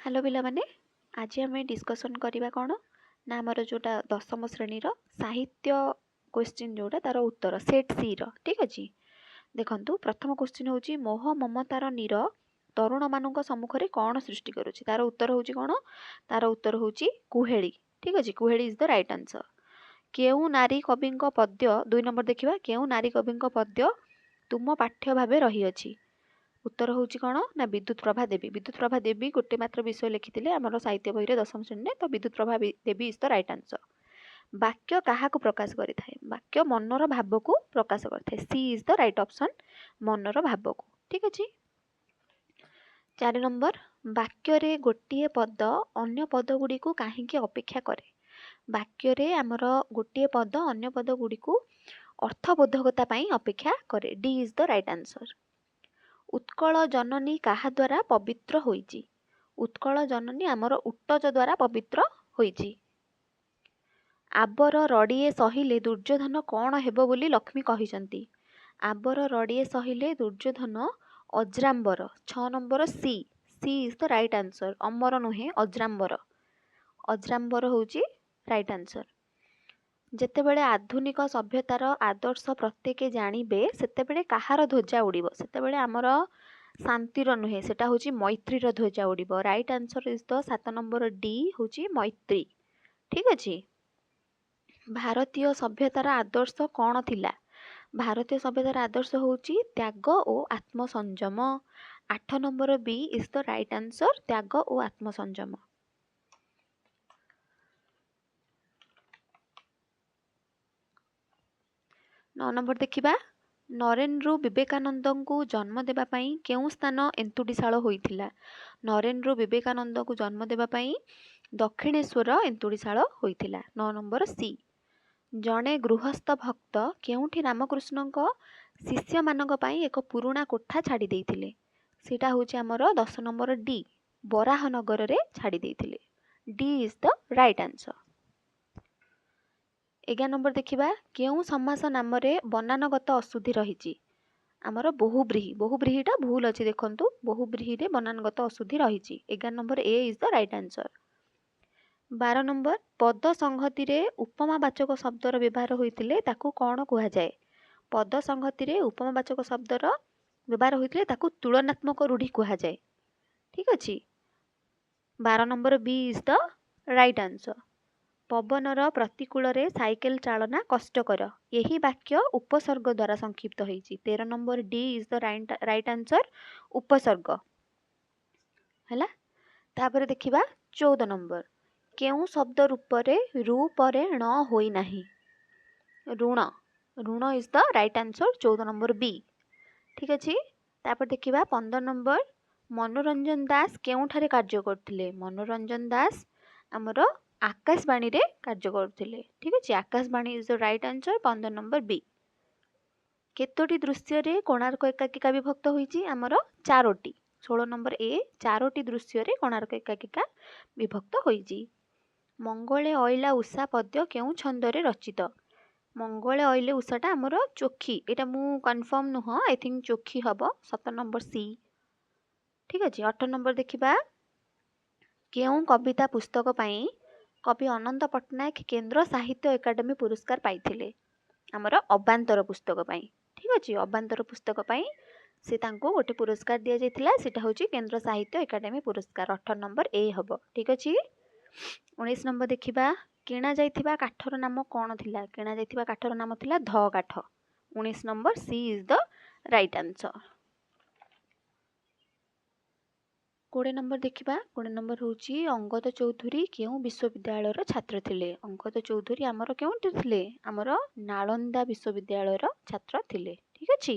Hello पिलामाने आज आम discussion करवा कौन ना आमर जोटा दशम श्रेणीर साहित्य क्वेश्चन जोटा तार उत्तर सेट सी ठीक अच्छे। देखु प्रथम क्वेश्चन हूँ मोह ममतार नीर तरुण मान सम्मुख में कौन सृष्टि करुच्ची तार उत्तर हूँ कौन तार उत्तर हूँ कुहेली। ठीक अच्छे Kuheli is the right answer. केउ नारी कवि पद्य 2 नंबर देखा केउ नारी कवि पद्य तुम पाठ्य भाव रही अछि उत्तर हूँ कौन ना विद्युत प्रभा देवी। विद्युत प्रभा देवी गोटे मात्र विषय लिखिते आमर साहित्य बही रे दशम श्रेणी में। तो विद्युत प्रभा देवी इज द राइट आंसर। वाक्य क्या प्रकाश करें वाक्य मनर भाव को प्रकाश करें सी इज द राइट ऑप्शन मनर भाव को। ठीक अच्छे। 4 नंबर वाक्य रे गोटे पद अन्य पद गुड़ी को कहीं अपेक्षा करे। वाक्य रे आमर गोटे पद अन्य पद गुड़ी को अर्थबोधकता अपेक्षा करे D is the right answer. Utkal Janani कहा द्वारा पवित्र होईची उत्कल जननी आमर उट्टज द्वारा पवित्र होईची। आबर रड़िए सहिले दुर्योधन कौन हेबो बोली लक्ष्मी कहिसंती आबर रड़िए सहिले दुर्योधन अज्राम्बर 6 number C C is the right answer. अमर नुहे अज्राम्बर अज्राम्बर होउची राइट आंसर। जेतेबेले आधुनिक सभ्यतार आदर्श प्रत्येक जानिबे सेतेबेले कहार ध्वजा उड़िबो सेतेबेले आमर शांतिर नुहे सेटा होची मैत्रीर ध्वजा उड़िबो। Right answer is the 7 number D होची मैत्री। ठीक अच्छे। भारतीय सभ्यतार आदर्श कौन थिला भारतीय सभ्यतार आदर्श होची त्याग और आत्मसंयम। 8 number B is the right answer त्याग और आत्मसंयम। 9 नंबर देखिबा नरेन्द्र विवेकानंद को जन्म देबा पई केउ स्थान एंतुड़ीशाल होइथिला। नरेन्द्र विवेकानंद को जन्म देबा पई दक्षिणेश्वर एंतुड़ीशाल होइथिला 9 नंबर सी। जड़े गृहस्थ भक्त केउठी रामकृष्ण शिष्य मानक पई एक पुराणा कोठा छाड़ी देइथिले सेटा होची हमर 10 नंबर डी बराहनगर रे छाड़ी देइथिले D is the right answer. 11 number देखिबा केउ समास नाम रे बनानगत अशुद्धि रही आमर बहुब्रीहीटा भूल अच्छी देखु बहुब्रीही रे बनानगत अशुद्धि रही 11 number A is the right answer. 12 number पद संहति रे उपमावाचक शब्दर व्यवहार होइतिले ताकू कौन कुहा जाए पद संहति रे उपमावाचक शब्दर व्यवहार होइतिले ताकू तुलनात्मक रूढ़ी कुहा जाए। ठीक अच्छे। 12 number B is the right answer. पवनर प्रतिकूल रे साइकेल चालना कष्टकर यही वाक्य उपसर्ग द्वारा संक्षिप्त होईची 13 number D is the right answer उपसर्ग हैला। तापर देखिबा 14 नंबर केउ शब्द रूप रे रु परे ण होई नाही ऋण ऋण is the right answer 14 number B. ठीक अच्छे। तापर देखिबा 15 नंबर मनोरंजन दास केउठारे कार्य करथिले मनोरंजन दास आमर आकाशवाणी रे कार्य करथिले। ठीक अच्छे Akashvani is the right answer 15 number B. केतोटी दृश्य रे कोणार्क एकाकिका विभक्त होईची आमर 4टी 16 नंबर ए 4टी दृश्य रे कोणार्क एकाकिका विभक्त होईची। मंगले अइला उषा पद्य केउ छंद रे रचित मंगले अइले उषाटा आमर चोखी एटा मु कन्फर्म नुह आई थिंक चोखी हबो 7 नंबर सी। ठीक अच्छे। 8 नंबर देखिबा केउ कविता पुस्तक पई कवि अनंत पट्टनायक केंद्र साहित्य एकाडेमी पुरस्कार पाइथिले आमर अबांतर पुस्तक पई। ठीक अच्छे अबांतर पुस्तक पई से तांको गोटे पुरस्कार दिया जाइथिला सेटा होची केंद्र साहित्य एकाडेमी पुरस्कार 18 नंबर ए हबो। ठीक अच्छे। 19 नंबर देखिबा किणा जाइथिबा काठर नाम कोन थिला किणा जाइथिबा काठर नाम थिला ध काठ 19 number C is the right answer. 20 number देखिबा 20 नंबर होची अंगद चौधरी केउ विश्वविद्यालय छात्र थिले अंगद चौधरी आमर केउंटी थिले आमर नालंदा विश्वविद्यालय छात्र थिले। ठीक अच्छे।